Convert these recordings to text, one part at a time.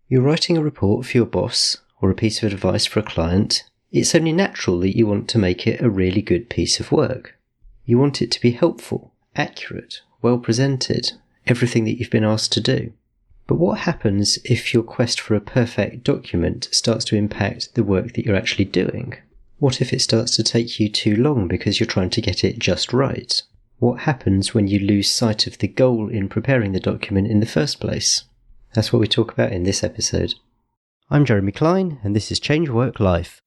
You're writing a report for your boss or a piece of advice for a client. It's only natural that you want to make it a really good piece of work. You want it to be helpful, accurate, well presented, everything that you've been asked to do. But what happens if your quest for a perfect document starts to impact the work that you're actually doing? What if it starts to take you too long because you're trying to get it just right? What happens when you lose sight of the goal in preparing the document in the first place? That's what we talk about in this episode. I'm Jeremy Klein, and this is Change Work Life.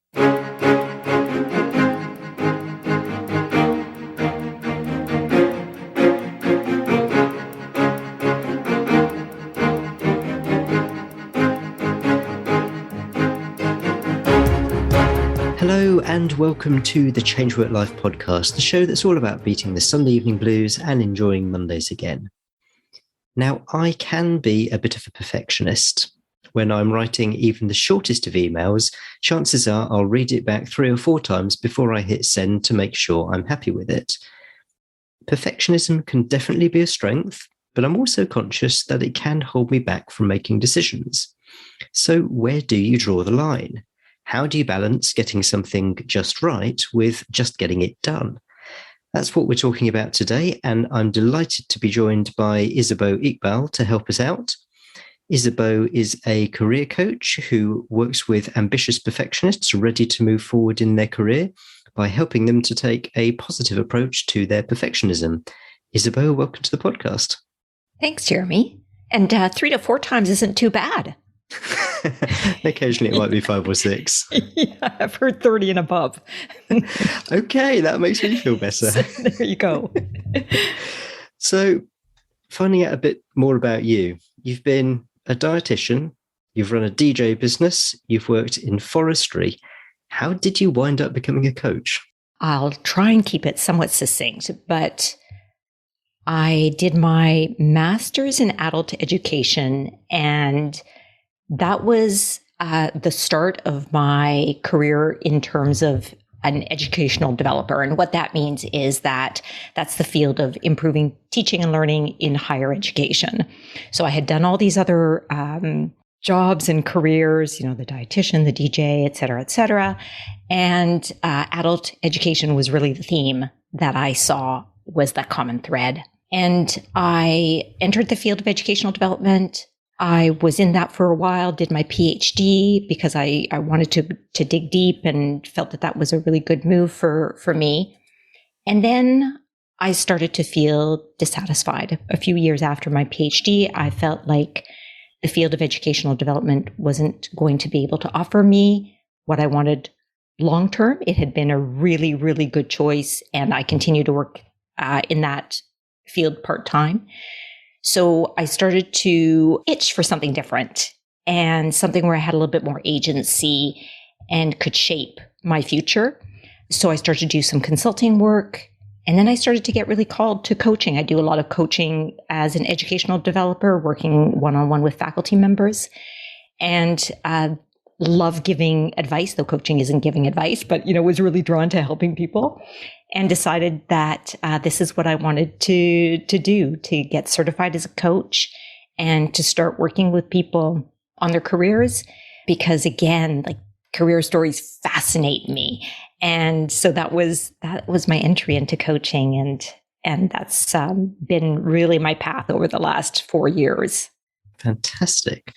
Hello and welcome to the Change Work Life podcast, the show that's all about beating the Sunday evening blues and enjoying Mondays again. Now, I can be a bit of a perfectionist. When I'm writing even the shortest of emails, chances are I'll read it back 3 or 4 times before I hit send to make sure I'm happy with it. Perfectionism can definitely be a strength, but I'm also conscious that it can hold me back from making decisions. So where do you draw the line? How do you balance getting something just right with just getting it done? That's what we're talking about today, and I'm delighted to be joined by Isabeau Iqbal to help us out. Isabeau is a career coach who works with ambitious perfectionists ready to move forward in their career by helping them to take a positive approach to their perfectionism. Isabeau, welcome to the podcast. Thanks, Jeremy. And 3 to 4 times isn't too bad. Occasionally it might be 5 or 6. Yeah, I've heard 30 and above. Okay, that makes me feel better. So, there you go. So, finding out a bit more about you. You've been a dietitian, you've run a DJ business, you've worked in forestry. How did you wind up becoming a coach? I'll try and keep it somewhat succinct, but I did my master's in adult education, and that was the start of my career in terms of an educational developer. And what that means is that that's the field of improving teaching and learning in higher education. So I had done all these other jobs and careers, the dietitian, the DJ, et cetera, et cetera. And adult education was really the theme that I saw was the common thread. And I entered the field of educational development. I was in that for a while, did my PhD because I wanted to dig deep and felt that was a really good move for me. And then I started to feel dissatisfied. A few years after my PhD, I felt like the field of educational development wasn't going to be able to offer me what I wanted long term. It had been a really, really good choice, and I continue to work in that field part-time. So I started to itch for something different and something where I had a little bit more agency and could shape my future. So I started to do some consulting work, and then I started to get really called to coaching. I do a lot of coaching as an educational developer, working one-on-one with faculty members, and love giving advice, though coaching isn't giving advice, but, was really drawn to helping people. And decided that this is what I wanted to do, to get certified as a coach and to start working with people on their careers. Because again, career stories fascinate me. And so that was my entry into coaching. And that's been really my path over the last 4 years. Fantastic.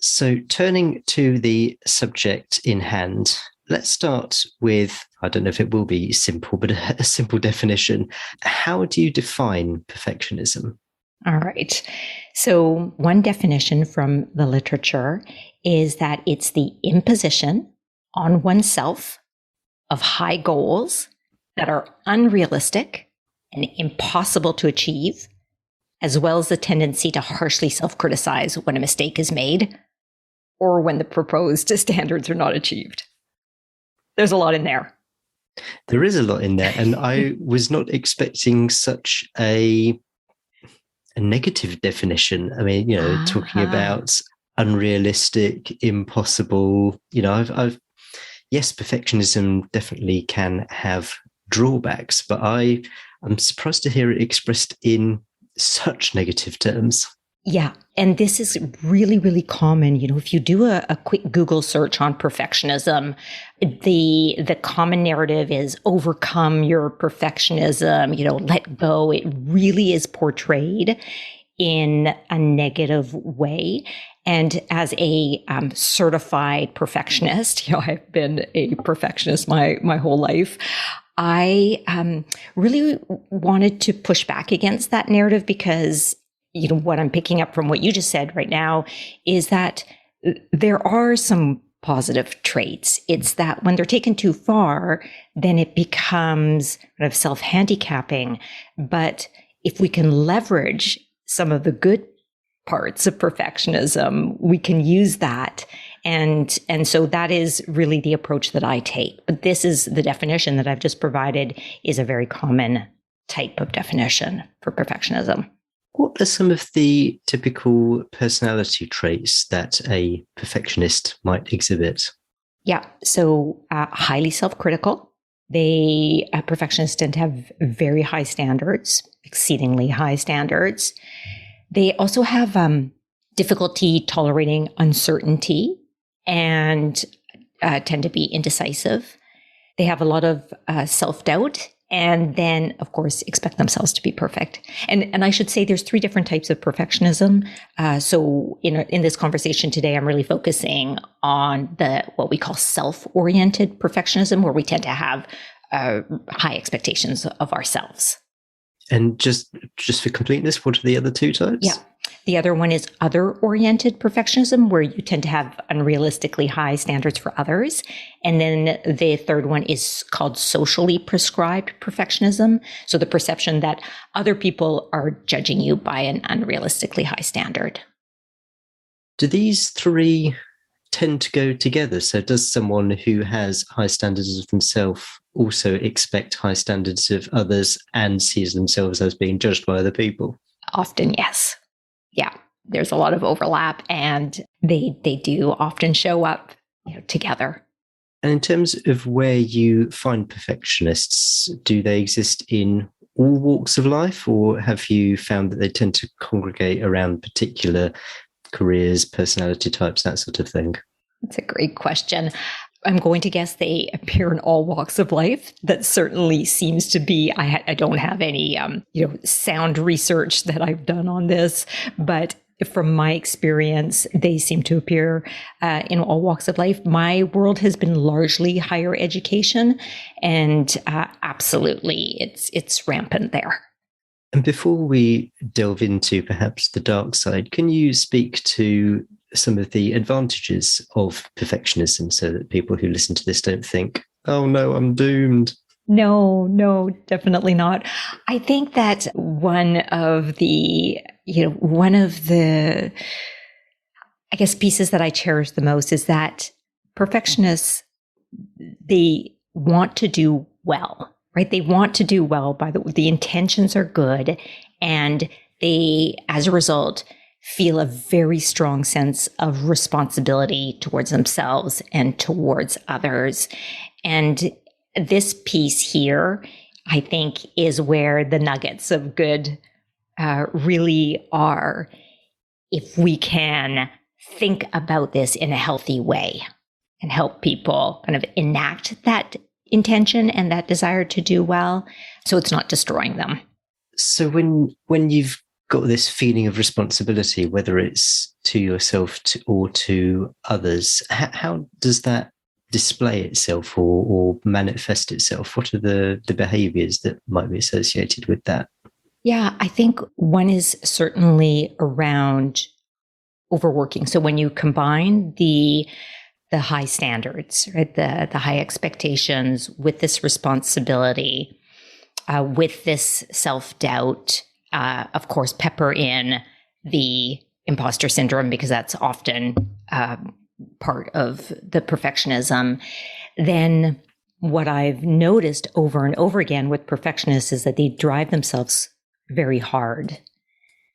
So turning to the subject in hand, let's start with, I don't know if it will be simple, but a simple definition. How do you define perfectionism? All right. So one definition from the literature is that it's the imposition on oneself of high goals that are unrealistic and impossible to achieve, as well as the tendency to harshly self-criticize when a mistake is made or when the proposed standards are not achieved. There's a lot in there. There is a lot in there. And I was not expecting such a negative definition. I mean, talking about unrealistic, impossible, yes, perfectionism definitely can have drawbacks, but I'm surprised to hear it expressed in such negative terms. Yeah. And this is really, really common. If you do a quick Google search on perfectionism, the common narrative is overcome your perfectionism, let go. It really is portrayed in a negative way. And as a certified perfectionist, I've been a perfectionist my whole life. I really wanted to push back against that narrative because what I'm picking up from what you just said right now is that there are some positive traits. It's that when they're taken too far, then it becomes kind of self-handicapping. But if we can leverage some of the good parts of perfectionism, we can use that. And so that is really the approach that I take. But this is the definition that I've just provided is a very common type of definition for perfectionism. What are some of the typical personality traits that a perfectionist might exhibit? Yeah. So highly self-critical. Perfectionists tend to have very high standards, exceedingly high standards. They also have difficulty tolerating uncertainty and tend to be indecisive. They have a lot of self-doubt. And then, of course, expect themselves to be perfect. And I should say there's 3 different types of perfectionism. So in this conversation today, I'm really focusing on what we call self-oriented perfectionism, where we tend to have high expectations of ourselves. And just for completeness, what are the other 2 types? Yeah. The other one is other-oriented perfectionism, where you tend to have unrealistically high standards for others. And then the third one is called socially prescribed perfectionism. So the perception that other people are judging you by an unrealistically high standard. Do these 3 tend to go together? So does someone who has high standards of themselves also expect high standards of others and sees themselves as being judged by other people? Often, yes. Yeah, there's a lot of overlap, and they do often show up together. And in terms of where you find perfectionists, do they exist in all walks of life, or have you found that they tend to congregate around particular careers, personality types, that sort of thing? That's a great question. I'm going to guess they appear in all walks of life. That certainly seems to be, I don't have any, sound research that I've done on this, but from my experience, they seem to appear in all walks of life. My world has been largely higher education, and absolutely, it's rampant there. And before we delve into perhaps the dark side, can you speak to some of the advantages of perfectionism so that people who listen to this don't think, oh no, I'm doomed? No, definitely not. I think that one of the I guess pieces that I cherish the most is that perfectionists, they want to do well, right? They want to do well the intentions are good, and they, as a result, feel a very strong sense of responsibility towards themselves and towards others. And this piece here, I think, is where the nuggets of good really are. If we can think about this in a healthy way and help people kind of enact that intention and that desire to do well, so it's not destroying them. So when you've got this feeling of responsibility, whether it's to yourself or to others, how does that display itself or manifest itself? What are the behaviours that might be associated with that? Yeah, I think one is certainly around overworking. So when you combine the high standards, right, the high expectations with this responsibility, with this self-doubt, of course, pepper in the imposter syndrome, because that's often part of the perfectionism, then what I've noticed over and over again with perfectionists is that they drive themselves very hard.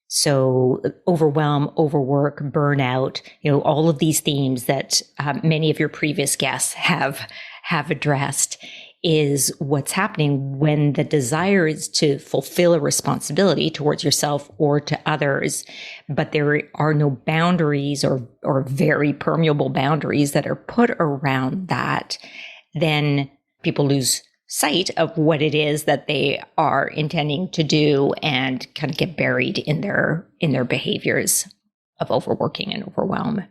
So overwhelm, overwork, burnout, all of these themes that many of your previous guests have addressed. is what's happening when the desire is to fulfill a responsibility towards yourself or to others, but there are no boundaries or very permeable boundaries that are put around that, then people lose sight of what it is that they are intending to do and kind of get buried in their behaviors of overworking and overwhelm.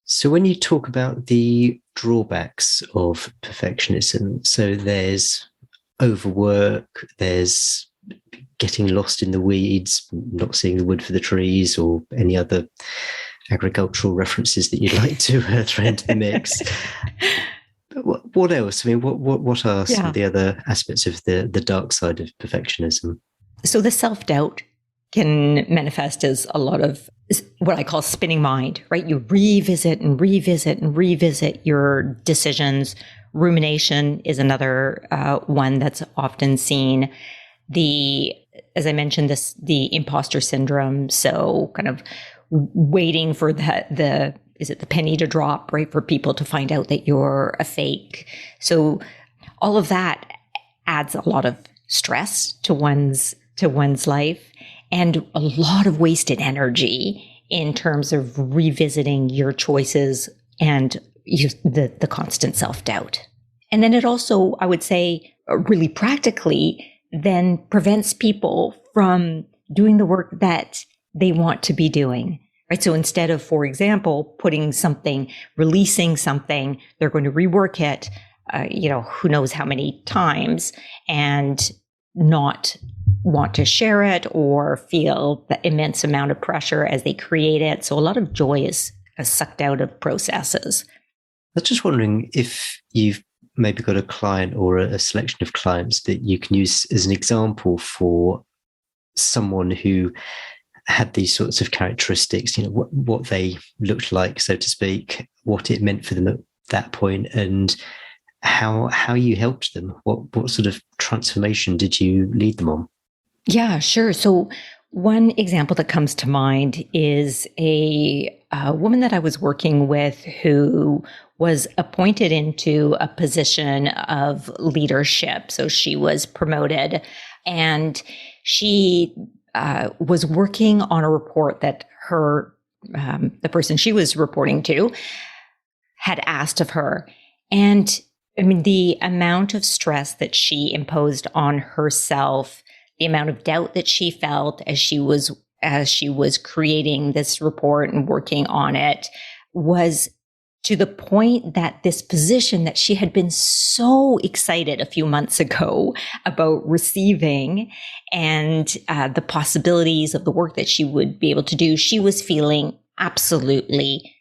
So when you talk about the drawbacks of perfectionism, so there's overwork, there's getting lost in the weeds, not seeing the wood for the trees, or any other agricultural references that you'd like to throw into the mix. What else? I mean, what are some of the other aspects of the dark side of perfectionism? So the self-doubt can manifest as a lot of what I call spinning mind, right? You revisit and revisit and revisit your decisions. Rumination is another one that's often seen. As I mentioned, the imposter syndrome. So kind of waiting for is it the penny to drop, right? For people to find out that you're a fake. So all of that adds a lot of stress to one's life, and a lot of wasted energy in terms of revisiting your choices and the constant self-doubt. And then it also, I would say, really practically then prevents people from doing the work that they want to be doing. Right. So instead of, for example, releasing something, they're going to rework it, who knows how many times, and not want to share it or feel the immense amount of pressure as they create it. So a lot of joy is sucked out of processes. I was just wondering if you've maybe got a client or a selection of clients that you can use as an example for someone who had these sorts of characteristics, what they looked like, so to speak, what it meant for them at that point, and how you helped them. What sort of transformation did you lead them on? Yeah, sure. So one example that comes to mind is a woman that I was working with who was appointed into a position of leadership. So she was promoted, and she was working on a report that the person she was reporting to had asked of her. And I mean, the amount of stress that she imposed on herself, the amount of doubt that she felt as she was creating this report and working on it, was to the point that this position that she had been so excited a few months ago about receiving and the possibilities of the work that she would be able to do, she was feeling absolutely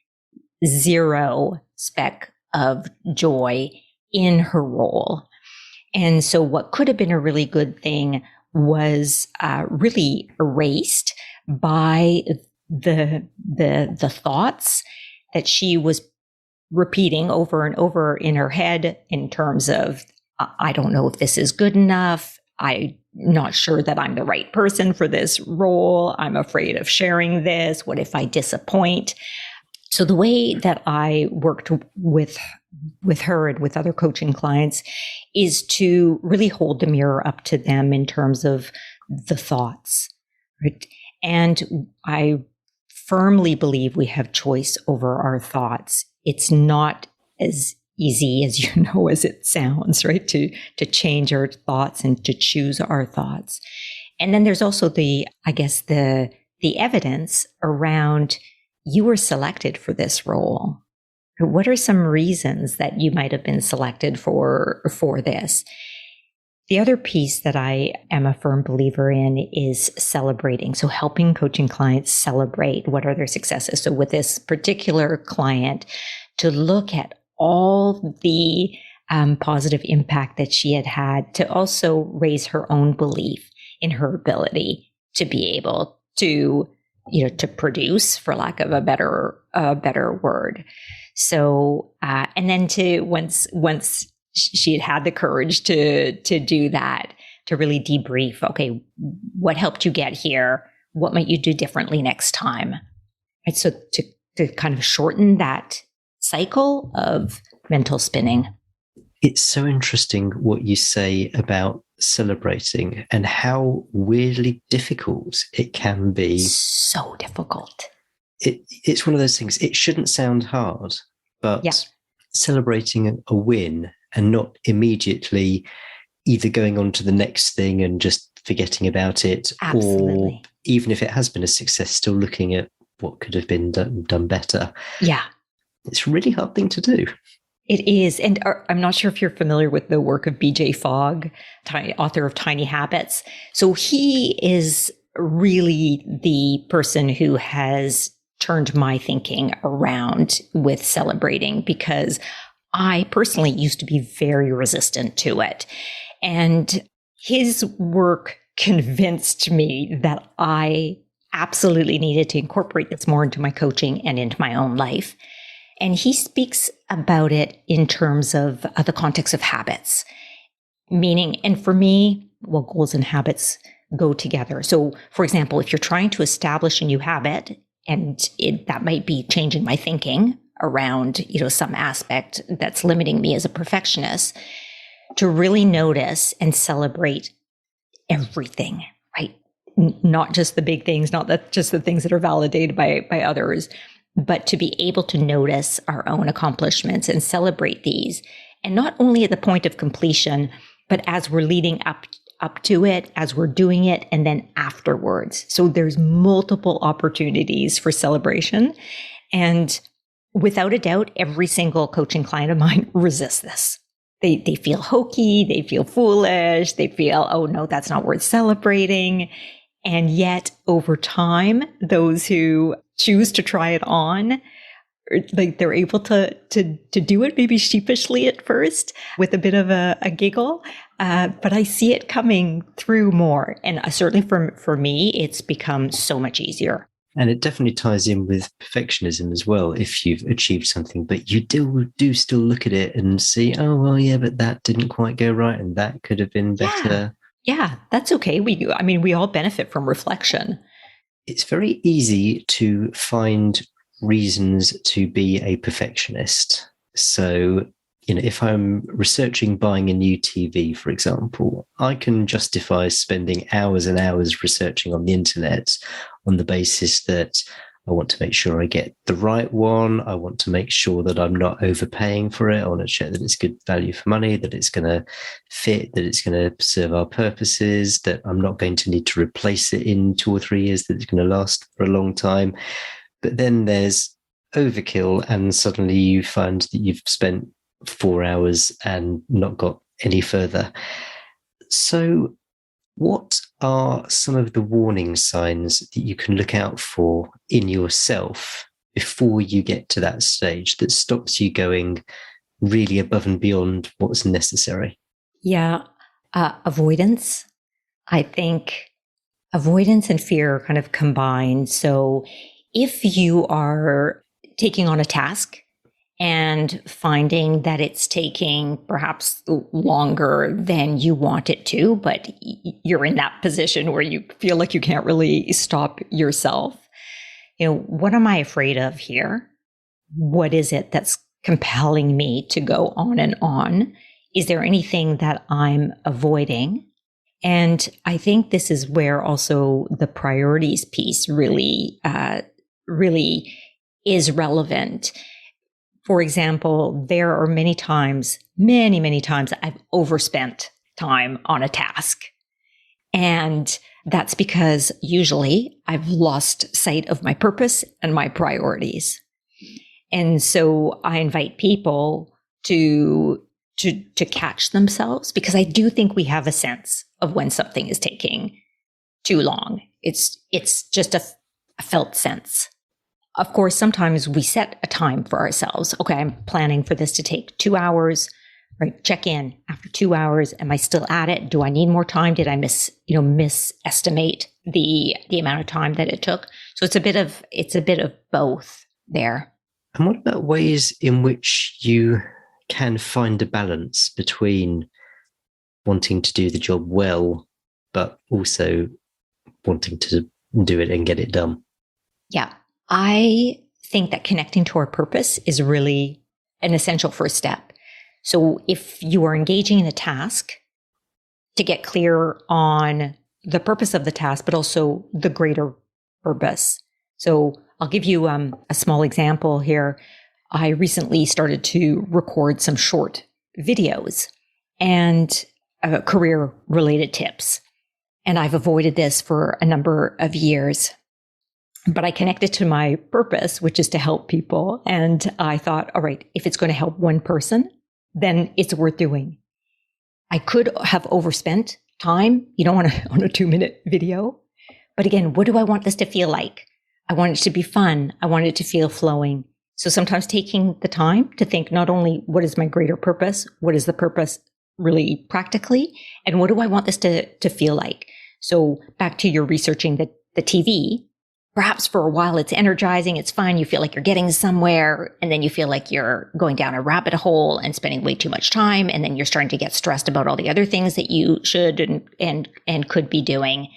zero speck of joy in her role. And so what could have been a really good thing was really erased by the thoughts that she was repeating over and over in her head in terms of, I don't know if this is good enough. I'm not sure that I'm the right person for this role. I'm afraid of sharing this. What if I disappoint? So the way that I worked with her and with other coaching clients is to really hold the mirror up to them in terms of the thoughts, right? And I firmly believe we have choice over our thoughts. It's not as easy as as it sounds, right? To change our thoughts and to choose our thoughts. And then there's also the evidence around you were selected for this role. What are some reasons that you might have been selected for this? The other piece that I am a firm believer in is celebrating. So helping coaching clients celebrate what are their successes. So with this particular client, to look at all the positive impact that she had to also raise her own belief in her ability to be able to, to produce, for lack of a better word. So, and then once she had the courage to do that, to really debrief, okay, what helped you get here? What might you do differently next time? Right. So to kind of shorten that cycle of mental spinning. It's so interesting what you say about celebrating and how weirdly difficult it can be. So difficult. It's one of those things, it shouldn't sound hard, but Yeah. celebrating a win and not immediately either going on to the next thing and just forgetting about it, Absolutely. or even if it has been a success, still looking at what could have been done better. Yeah. It's a really hard thing to do. It is. And I'm not sure if you're familiar with the work of BJ Fogg, author of Tiny Habits. So he is really the person who has turned my thinking around with celebrating, because I personally used to be very resistant to it. And his work convinced me that I absolutely needed to incorporate this more into my coaching and into my own life. And he speaks about it in terms of the context of habits, meaning, and for me, well, goals and habits go together. So, for example, if you're trying to establish a new habit, and that might be changing my thinking around, some aspect that's limiting me as a perfectionist, to really notice and celebrate everything, right? Not just the big things, just the things that are validated by others, but to be able to notice our own accomplishments and celebrate these. And not only at the point of completion, but as we're leading up to it, as we're doing it, and then afterwards. So there's multiple opportunities for celebration. And without a doubt, every single coaching client of mine resists this. They feel hokey, they feel foolish, they feel, oh no, that's not worth celebrating. And yet over time, those who choose to try it on, like they're able to do it maybe sheepishly at first with a bit of a giggle. But I see it coming through more. And certainly for me, it's become so much easier. And it definitely ties in with perfectionism as well. If you've achieved something, but you do still look at it and see, oh, well, yeah, but that didn't quite go right. And that could have been better. Yeah, that's okay. We all benefit from reflection. It's very easy to find reasons to be a perfectionist. So, if I'm researching buying a new TV, for example, I can justify spending hours and hours researching on the internet on the basis that I want to make sure I get the right one. I want to make sure that I'm not overpaying for it. I want to check that it's good value for money, that it's going to fit, that it's going to serve our purposes, that I'm not going to need to replace it in 2 or 3 years, that it's going to last for a long time. But then there's overkill, and suddenly you find that you've spent 4 hours and not got any further. So what are some of the warning signs that you can look out for in yourself before you get to that stage that stops you going really above and beyond what's necessary? Yeah. Avoidance. I think avoidance and fear are kind of combined. So if you are taking on a task and finding that it's taking perhaps longer than you want it to, but you're in that position where you feel like you can't really stop yourself. What am I afraid of here? What is it that's compelling me to go on and on? Is there anything that I'm avoiding? And I think this is where also the priorities piece really is relevant. For example, there are many times I've overspent time on a task. And that's because usually I've lost sight of my purpose and my priorities. And so I invite people to catch themselves, because I do think we have a sense of when something is taking too long. It's just a felt sense. Of course, sometimes we set a time for ourselves. Okay, I'm planning for this to take 2 hours, right? Check in after 2 hours. Am I still at it? Do I need more time? Did I misestimate the amount of time that it took? So it's a bit of both there. And what about ways in which you can find a balance between wanting to do the job well, but also wanting to do it and get it done? Yeah. I think that connecting to our purpose is really an essential first step. So if you are engaging in a task, to get clear on the purpose of the task, but also the greater purpose. So I'll give you a small example here. I recently started to record some short videos and career related tips. And I've avoided this for a number of years. But I connected to my purpose, which is to help people. And I thought, all right, if it's going to help one person, then it's worth doing. I could have overspent time, on a 2-minute video. But again, what do I want this to feel like? I want it to be fun. I want it to feel flowing. So sometimes taking the time to think not only what is my greater purpose, what is the purpose really practically, and what do I want this to feel like? So back to your researching the TV, perhaps for a while it's energizing, it's fun, you feel like you're getting somewhere, and then you feel like you're going down a rabbit hole and spending way too much time, and then you're starting to get stressed about all the other things that you should and could be doing.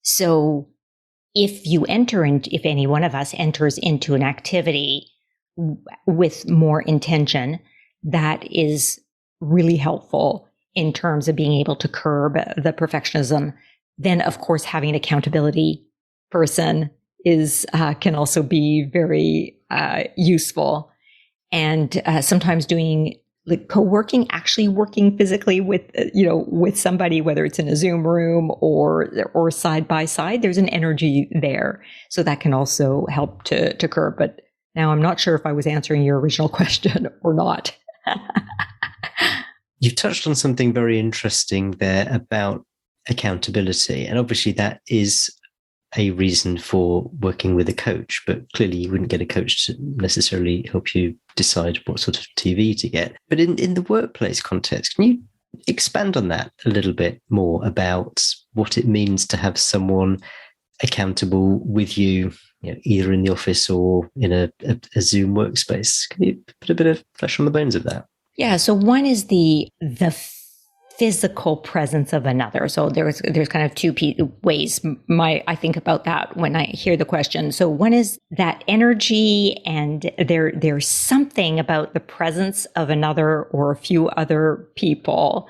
So if any one of us enters into an activity with more intention, that is really helpful in terms of being able to curb the perfectionism. Then, of course, having an accountability person can also be very useful. And sometimes doing like co-working, actually working physically with somebody, whether it's in a Zoom room or side by side, there's an energy there. So that can also help to curb. But now I'm not sure if I was answering your original question or not. You've touched on something very interesting there about accountability. And obviously that is a reason for working with a coach, but clearly you wouldn't get a coach to necessarily help you decide what sort of TV to get. But in the workplace context, can you expand on that a little bit more about what it means to have someone accountable with you, either in the office or in a Zoom workspace? Can you put a bit of flesh on the bones of that? Yeah. So one is the physical presence of another. So there's kind of two ways I think about that when I hear the question. So one is that energy, and there's something about the presence of another or a few other people.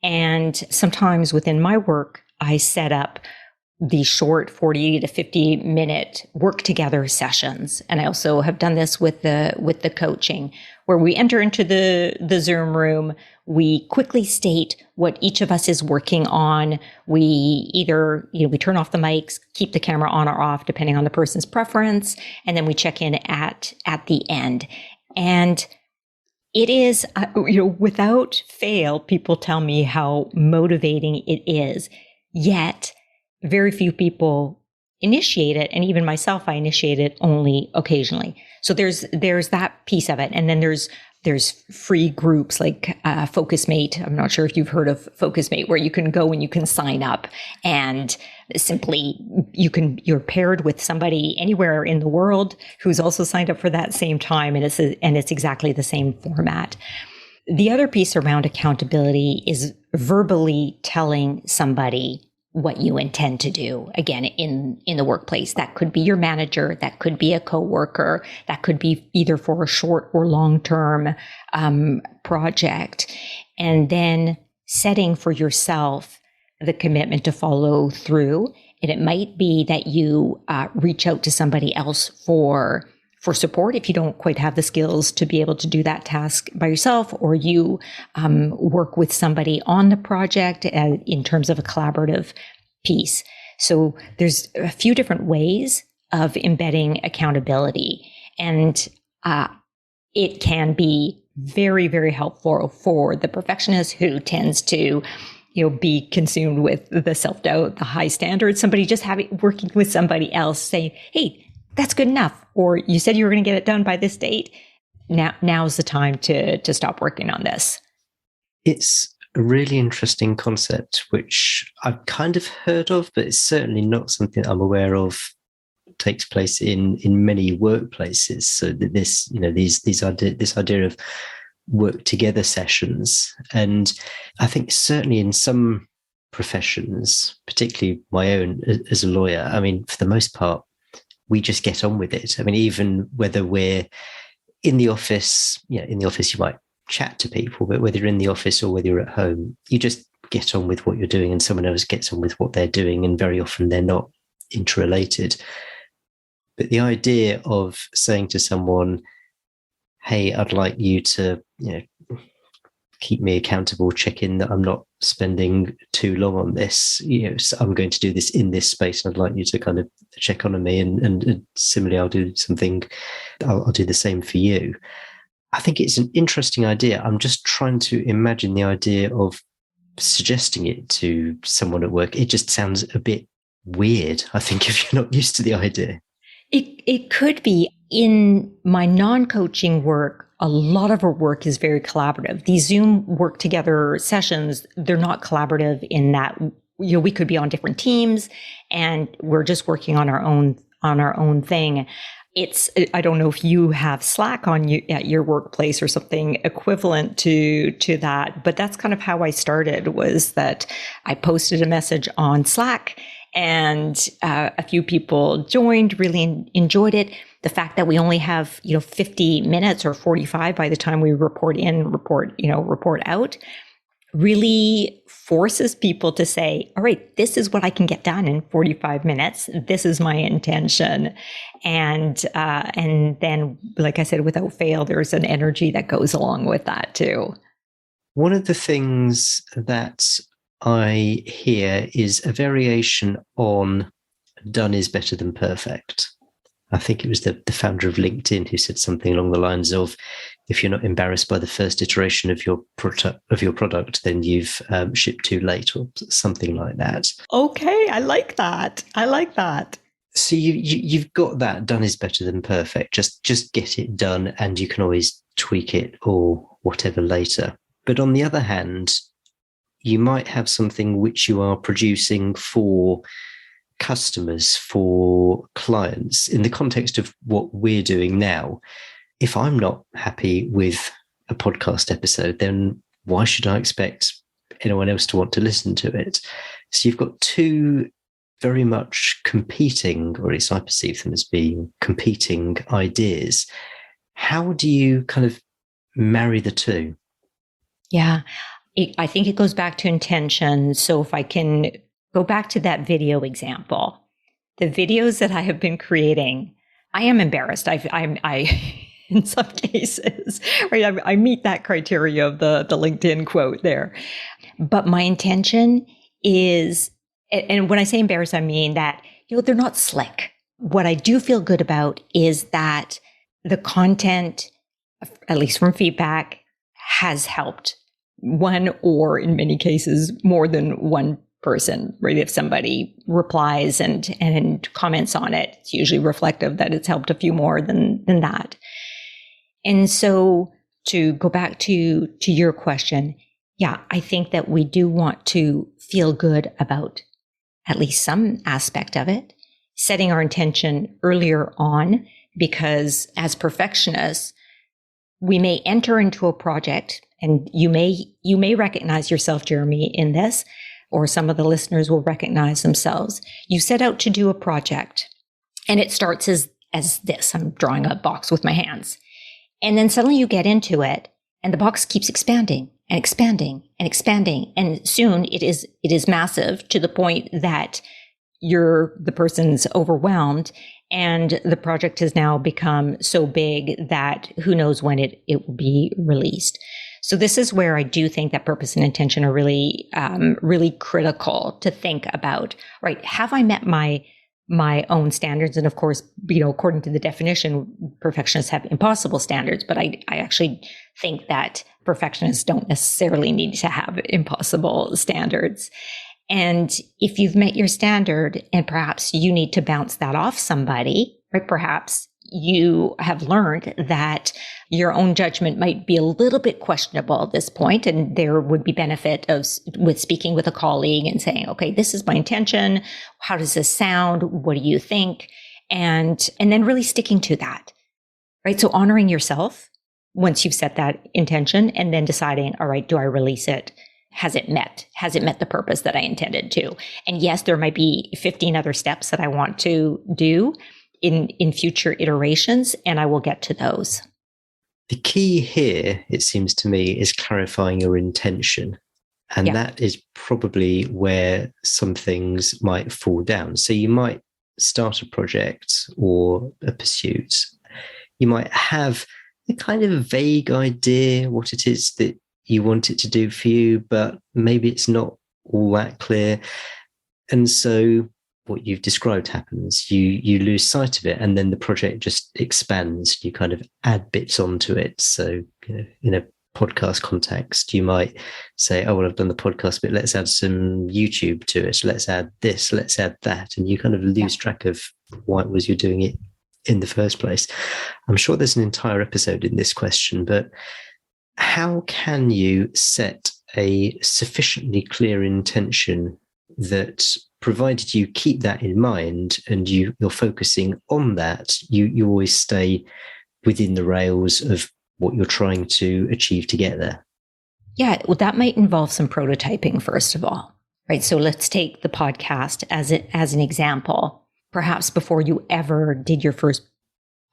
And sometimes within my work, I set up the short 40 to 50 minute work together sessions. And I also have done this with the coaching, where we enter into the Zoom room. We quickly state what each of us is working on. We either, we turn off the mics, keep the camera on or off, depending on the person's preference. And then we check in at the end. And it is, without fail, people tell me how motivating it is. Yet very few people initiate it. And even myself, I initiate it only occasionally. So there's that piece of it. And then there's free groups like FocusMate. I'm not sure if you've heard of FocusMate, where you can go and you can sign up and simply you're paired with somebody anywhere in the world who's also signed up for that same time. And it's exactly the same format. The other piece around accountability is verbally telling somebody what you intend to do. Again, in the workplace, that could be your manager, that could be a coworker, that could be either for a short or long-term project. And then setting for yourself the commitment to follow through. And it might be that you reach out to somebody else for support if you don't quite have the skills to be able to do that task by yourself, or you work with somebody on the project in terms of a collaborative piece. So there's a few different ways of embedding accountability, and it can be very, very helpful for the perfectionist who tends to be consumed with the self-doubt, the high standards. Somebody just working with somebody else saying, hey, that's good enough. Or you said you were going to get it done by this date. Now's the time to stop working on this. It's a really interesting concept, which I've kind of heard of, but it's certainly not something I'm aware of takes place in many workplaces. So that this idea of work together sessions. And I think certainly in some professions, particularly my own as a lawyer, I mean, for the most part, we just get on with it. I mean, even whether we're in the office, you might chat to people, but whether you're in the office or whether you're at home, you just get on with what you're doing and someone else gets on with what they're doing. And very often they're not interrelated. But the idea of saying to someone, hey, I'd like you to, keep me accountable, check in that I'm not spending too long on this. So I'm going to do this in this space. And I'd like you to kind of check on me. And similarly, I'll do something, I'll do the same for you. I think it's an interesting idea. I'm just trying to imagine the idea of suggesting it to someone at work. It just sounds a bit weird, I think, if you're not used to the idea. It could be. In my non-coaching work, a lot of our work is very collaborative. These Zoom work together sessions, they're not collaborative in that, we could be on different teams and we're just working on our own thing. I don't know if you have Slack at your workplace or something equivalent to that, but that's kind of how I started, was that I posted a message on Slack and a few people joined, really enjoyed it. The fact that we only have, 50 minutes or 45 by the time we report out really forces people to say, all right, this is what I can get done in 45 minutes. This is my intention. And then, like I said, without fail, there's an energy that goes along with that too. One of the things that I hear is a variation on done is better than perfect. I think it was the founder of LinkedIn who said something along the lines of, if you're not embarrassed by the first iteration of your product, then you've shipped too late, or something like that. Okay, I like that. So you've got that done is better than perfect. Just get it done, and you can always tweak it or whatever later. But on the other hand, you might have something which you are producing for customers, for clients, in the context of what we're doing now. If I'm not happy with a podcast episode, then why should I expect anyone else to want to listen to it? So you've got two very much competing, or at least I perceive them as being competing ideas. How do you kind of marry the two? Yeah, I think it goes back to intention. So if I can go back to that video example, the videos that I have been creating, I am embarrassed. I in some cases, right, I meet that criteria of the LinkedIn quote there. But my intention is, and when I say embarrassed, I mean that, they're not slick. What I do feel good about is that the content, at least from feedback, has helped one, or in many cases, more than one person, right? If somebody replies and comments on it, it's usually reflective that it's helped a few more than that. And so to go back to your question, yeah, I think that we do want to feel good about at least some aspect of it, setting our intention earlier on, because as perfectionists, we may enter into a project, and you may recognize yourself, Jeremy, in this, or some of the listeners will recognize themselves. You set out to do a project, and it starts as this. I'm drawing a box with my hands. And then suddenly you get into it, and the box keeps expanding and expanding and expanding. And soon it is massive, to the point that the person's overwhelmed, and the has has now become so big that who knows when it will be released. So this is where I do think that purpose and intention are really, really critical to think about, right? Have I met my own standards? And of course, according to the definition, perfectionists have impossible standards, but I actually think that perfectionists don't necessarily need to have impossible standards. And if you've met your standard and perhaps you need to bounce that off somebody, right? Perhaps you have learned that your own judgment might be a little bit questionable at this point, and there would be benefit with speaking with a colleague and saying, okay, this is my intention. How does this sound? What do you think? And then really sticking to that, right? So honoring yourself once you've set that intention, and then deciding, all right, do I release it? Has it met the purpose that I intended to? And yes, there might be 15 other steps that I want to do in future iterations, and I will get to those. The key here, it seems to me, is clarifying your intention. And that is probably where some things might fall down. So you might start a project or a pursuit. You might have a kind of vague idea what it is that you want it to do for you, but maybe it's not all that clear. And so what you've described happens. You lose sight of it, and then the project just expands. You kind of add bits onto it. So, in a podcast context, you might say, oh, well, I've done the podcast, but let's add some YouTube to it. Let's add this, let's add that. And you kind of lose track of why it was you're doing it in the first place. I'm sure there's an entire episode in this question, but how can you set a sufficiently clear intention that, provided you keep that in mind and you're focusing on that, you always stay within the rails of what you're trying to achieve to get there? Yeah, well, that might involve some prototyping, first of all, right? So let's take the podcast as an example. Perhaps before you ever did your first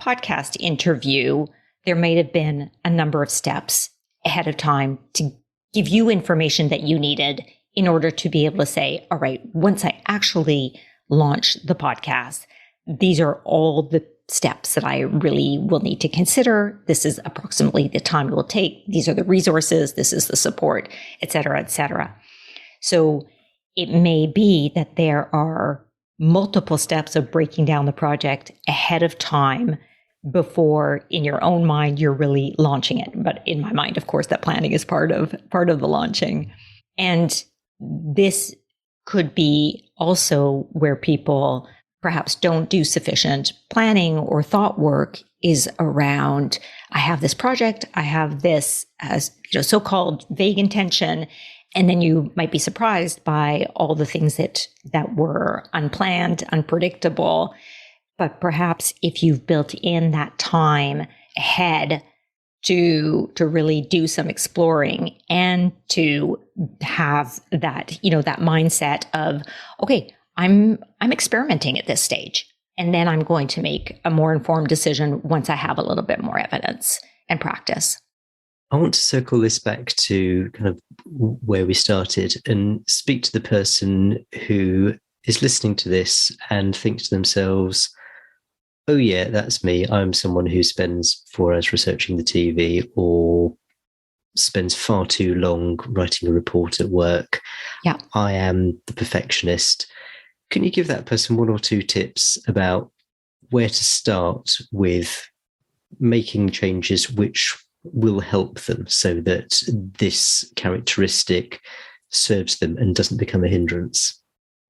podcast interview, there may have been a number of steps ahead of time to give you information that you needed in order to be able to say, all right, once I actually launch the podcast, these are all the steps that I really will need to consider. This is approximately the time it will take. These are the resources. This is the support, et cetera, et cetera. So it may be that there are multiple steps of breaking down the project ahead of time before, in your own mind, you're really launching it. But in my mind, of course, that planning is part of the launching. And this could be also where people perhaps don't do sufficient planning or thought work, is around, I have this project, I have this so-called vague intention, and then you might be surprised by all the things that were unplanned, unpredictable. But perhaps if you've built in that time ahead to really do some exploring and to have that, that mindset of, okay, I'm experimenting at this stage, and then I'm going to make a more informed decision once I have a little bit more evidence and practice. I want to circle this back to kind of where we started and speak to the person who is listening to this and thinks to themselves, oh yeah, that's me. I'm someone who spends 4 hours researching the TV, or spends far too long writing a report at work. Yeah. I am the perfectionist. Can you give that person 1 or 2 tips about where to start with making changes which will help them so that this characteristic serves them and doesn't become a hindrance?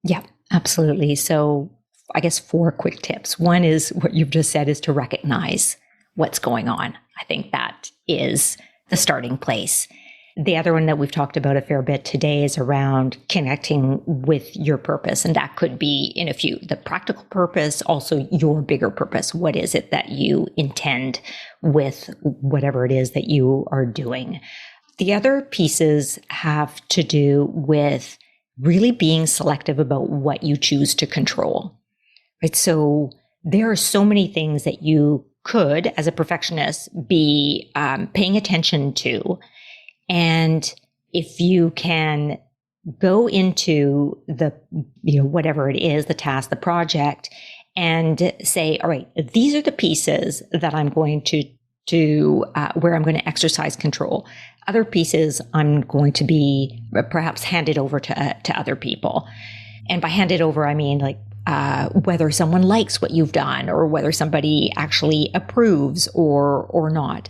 Yeah, absolutely. So I guess 4 quick tips. One is what you've just said, is to recognize what's going on. I think that is the starting place. The other one that we've talked about a fair bit today is around connecting with your purpose. And that could be in the practical purpose, also your bigger purpose. What is it that you intend with whatever it is that you are doing? The other pieces have to do with really being selective about what you choose to control. Right? So there are so many things that you could, as a perfectionist, be paying attention to. And if you can go into the, whatever it is, the task, the project, and say, all right, these are the pieces that I'm going to where I'm going to exercise control. Other pieces I'm going to be perhaps handed over to other people. And by handed over, I mean whether someone likes what you've done, or whether somebody actually approves or not.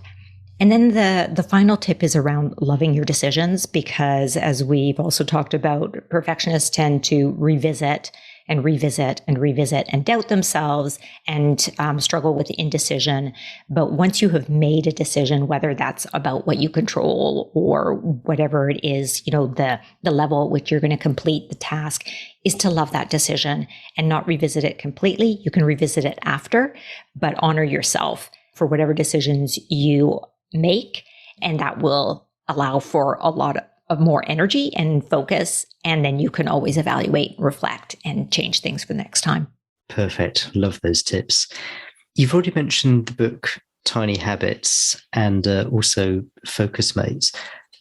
And then the final tip is around loving your decisions, because as we've also talked about, perfectionists tend to revisit and revisit and revisit and doubt themselves and struggle with indecision. But once you have made a decision, whether that's about what you control or whatever it is, the level at which you're going to complete the task, is to love that decision and not revisit it completely. You can revisit it after, but honor yourself for whatever decisions you make, and that will allow for a lot of more energy and focus, and then you can always evaluate, reflect, and change things for the next time. Perfect. Love those tips. You've already mentioned the book tiny habits and also focus mates.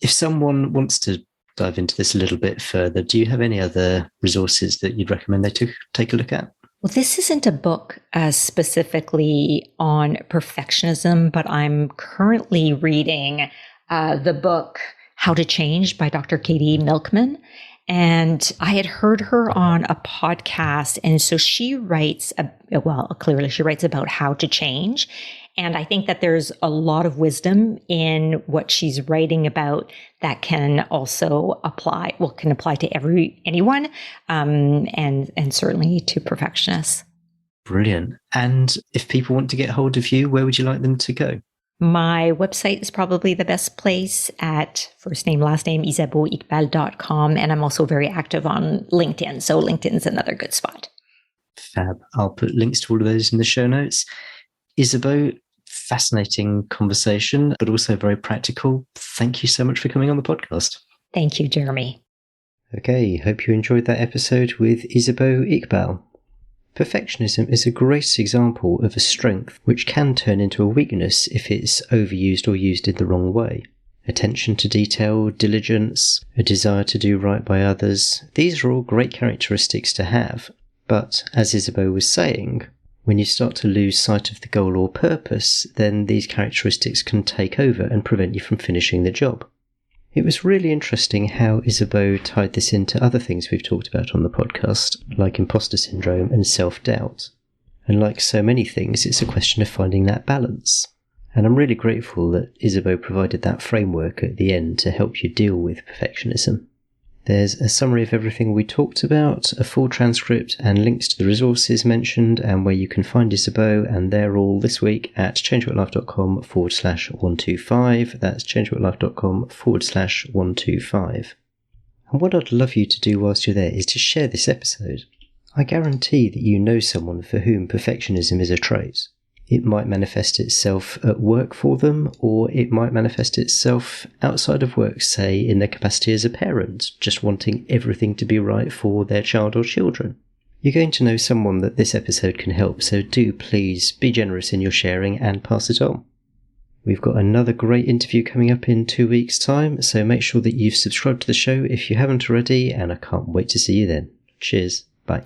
If someone wants to dive into this a little bit further, do you have any other resources that you'd recommend they take a look at? Well, this isn't a book specifically on perfectionism, but I'm currently reading the book How to Change by Dr. Katie Milkman. And I had heard her on a podcast. And so she writes, clearly she writes about how to change. And I think that there's a lot of wisdom in what she's writing about that can also apply to anyone, and certainly to perfectionists. Brilliant. And if people want to get hold of you, where would you like them to go? My website is probably the best place at first name, last name, isabeauiqbal.com. And I'm also very active on LinkedIn. So LinkedIn's another good spot. Fab. I'll put links to all of those in the show notes. Isabeau, fascinating conversation, but also very practical. Thank you so much for coming on the podcast. Thank you, Jeremy. Okay, hope you enjoyed that episode with Isabeau Iqbal. Perfectionism is a great example of a strength which can turn into a weakness if it's overused or used in the wrong way. Attention to detail, diligence, a desire to do right by others, these are all great characteristics to have. But, as Isabeau was saying, when you start to lose sight of the goal or purpose, then these characteristics can take over and prevent you from finishing the job. It was really interesting how Isabeau tied this into other things we've talked about on the podcast, like imposter syndrome and self-doubt. And like so many things, it's a question of finding that balance. And I'm really grateful that Isabeau provided that framework at the end to help you deal with perfectionism. There's a summary of everything we talked about, a full transcript and links to the resources mentioned and where you can find Isabeau, and they're all this week at changewhatlife.com/125. That's changewhatlife.com/125. And what I'd love you to do whilst you're there is to share this episode. I guarantee that you know someone for whom perfectionism is a trait. It might manifest itself at work for them, or it might manifest itself outside of work, say in their capacity as a parent, just wanting everything to be right for their child or children. You're going to know someone that this episode can help, so do please be generous in your sharing and pass it on. We've got another great interview coming up in 2 weeks' time, so make sure that you've subscribed to the show if you haven't already, and I can't wait to see you then. Cheers. Bye.